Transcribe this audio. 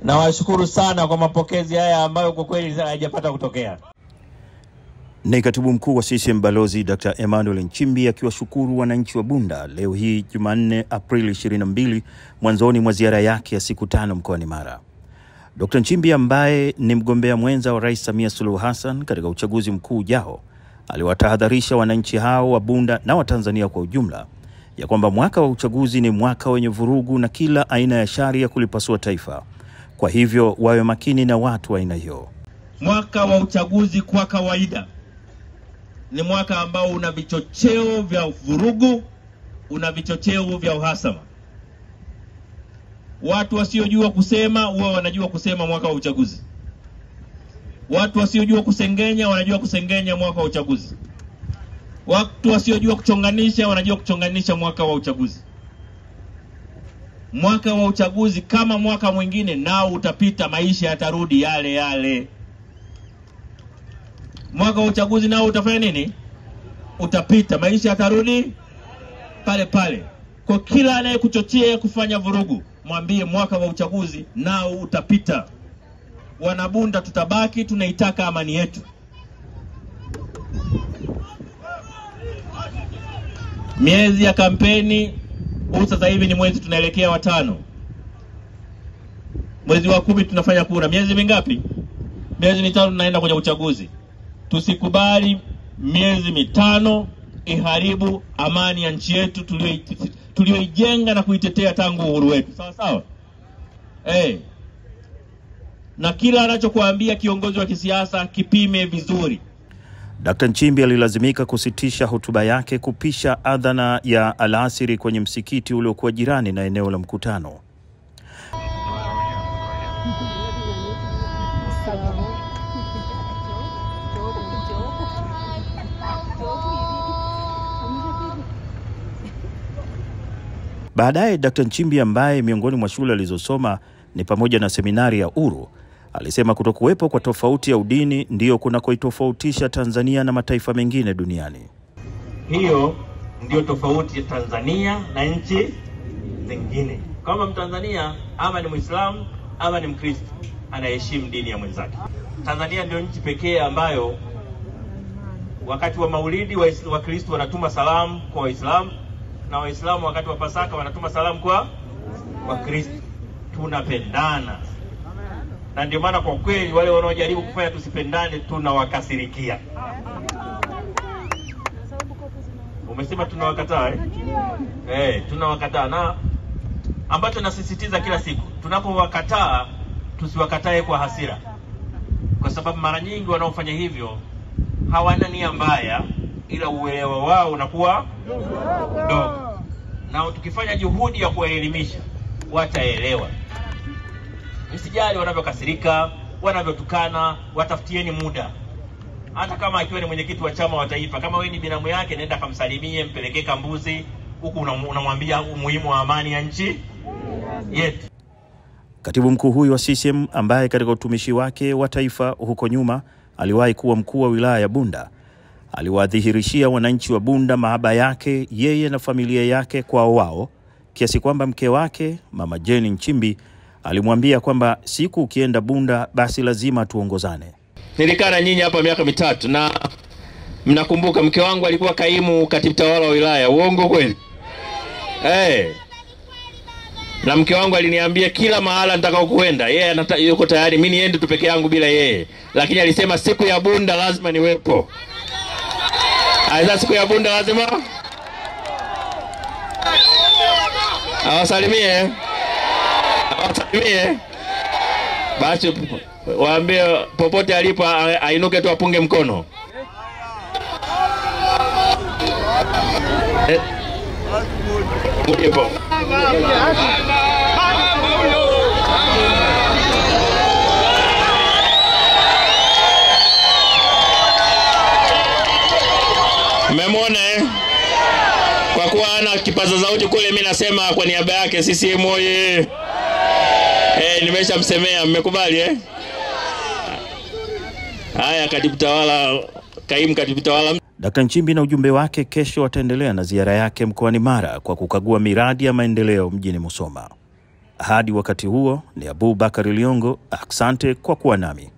Na washukuru sana kwa mapokezi haya ambayo kwa kweli hayajapata kutokea. Ni Katibu Mkuu wa CCM Balozi Dr. Emmanuel Nchimbi akiwashukuru wananchi wa Bunda leo hii Jumanne Aprili 22 mwanzoni mwa ziara yake ya siku 5 mkoani Mara. Dr. Nchimbi ambaye ni mgombea mwenza wa Rais Samia Suluhu Hassan katika uchaguzi mkuu ujao aliwatahadharisha wananchi hao wa Bunda na wa Tanzania kwa ujumla ya kwamba mwaka wa uchaguzi ni mwaka wenye vurugu na kila aina ya shari ya kulipasua taifa. Kwa hivyo wawe makini na watu wa aina hiyo. Mwaka wa uchaguzi kwa kawaida ni mwaka ambao una vichocheo vya vurugu, una vichocheo vya uhasama. Watu wasiojua kusema huwa wanajua kusema mwaka wa uchaguzi. Watu wasiojua kusengenya wanajua kusengenya mwaka wa uchaguzi. Watu wasiojua kuchonganisha wanajua kuchonganisha mwaka wa uchaguzi. Mwaka wa uchaguzi kama mwaka mwingine nao utapita, maisha yatarudi yale yale. Mwaka wa uchaguzi nao utafanya nini? Utapita, maisha yatarudi pale pale. Kwa kila anayekuchochea kufanya vurugu, mwambie mwaka wa uchaguzi nao utapita. Wanabunda tutabaki tunaitaka amani yetu. Miezi ya kampeni, sasa hivi ni mwezi tunaelekea wa 5. Mwezi wa 10 tunafanya kura. Miezi mingapi? Miezi 5 tunaenda kwenye uchaguzi. Tusikubali miezi 5 iharibu amani ya nchi yetu tulioijenga na kuitetea tangu uhuru wetu. Sawa sawa? Na kila anachokuambia kiongozi wa kisiasa kipime vizuri. Dr. Nchimbi alilazimika kusitisha hotuba yake kupisha adhana ya alasiri kwenye msikiti uliokuwa jirani na eneo la mkutano. Baadaye Dr. Nchimbi ambaye miongoni mwa shule alizosoma ni pamoja na seminari ya Uru, alisema kutokuwepo kwa tofauti ya udini ndio kunakoitofautisha Tanzania na mataifa mengine duniani. Hiyo ndio tofauti ya Tanzania na nchi zingine. Kama Mtanzania ama ni Muislamu ama ni Mkristo, anaheshimu dini ya mwenzake. Tanzania ndio nchi pekee ambayo wakati wa Maulidi Wakristo wanatuma salamu kwa Waislamu, na Waislamu wakati wa Pasaka wanatuma salamu kwa Wakristo. Tunapendana. Na ndio maana kwa kweli wale wanaojaribu kufanya tusipendane tunawakasirikia. Umesema tunawakataa tunawakataa, na ambacho nasisitiza kila siku, tunapowakataa tusiwakatae kwa hasira. Kwa sababu mara nyingi wanaofanya hivyo hawana nia mbaya, ila uelewa wao unakuwa dogo. Na tukifanya juhudi ya kuwaelimisha, wataelewa. Msijali wanavyokasirika, wanavyotukana, watafutieni muda. Hata kama akiwa ni mwenyekiti wa chama wa taifa, kama wewe ni binamu yake, nenda kamsalimie, mpelekee kambuzi, huku unamwambia umuhimu wa amani ya nchi yetu. Katibu mkuu huyu wa CCM ambaye katika utumishi wake wa taifa huko nyuma aliwahi kuwa mkuu wa wilaya ya Bunda, aliwadhihirishia wananchi wa Bunda mahaba yake yeye na familia yake kwa wao, kiasi kwamba mke wake Mama Jane Nchimbi alimwambia kwamba siku ukienda Bunda basi lazima tuongozane. Nilikaa na nyinyi hapa miaka 3 na mnakumbuka mke wangu alikuwa kaimu katibu tawala wa wilaya. Uongo kweli? Na mke wangu aliniambia kila mahala nitakao kuenda yeye yuko tayari mimi niende tu peke yangu bila yeye. Lakini alisema siku ya Bunda lazima niwepo. Aidha siku ya Bunda lazima awasalimie. Basi waambie popote alipo ainuke tu apunge mkono. Mmemwona Kwa kuwa ana kipaza sauti kule, mimi nasema kwa niaba yake CCM oye. Nimeshamsemea, mmekubali Haya, katibu tawala, kaimu katibu tawala. Dr. Nchimbi na ujumbe wake kesho wataendelea na ziara yake mkoani Mara kwa kukagua miradi ya maendeleo mjini Musoma. Hadi wakati huo, ni Abubakar Liongo, asante kwa kuwa nami.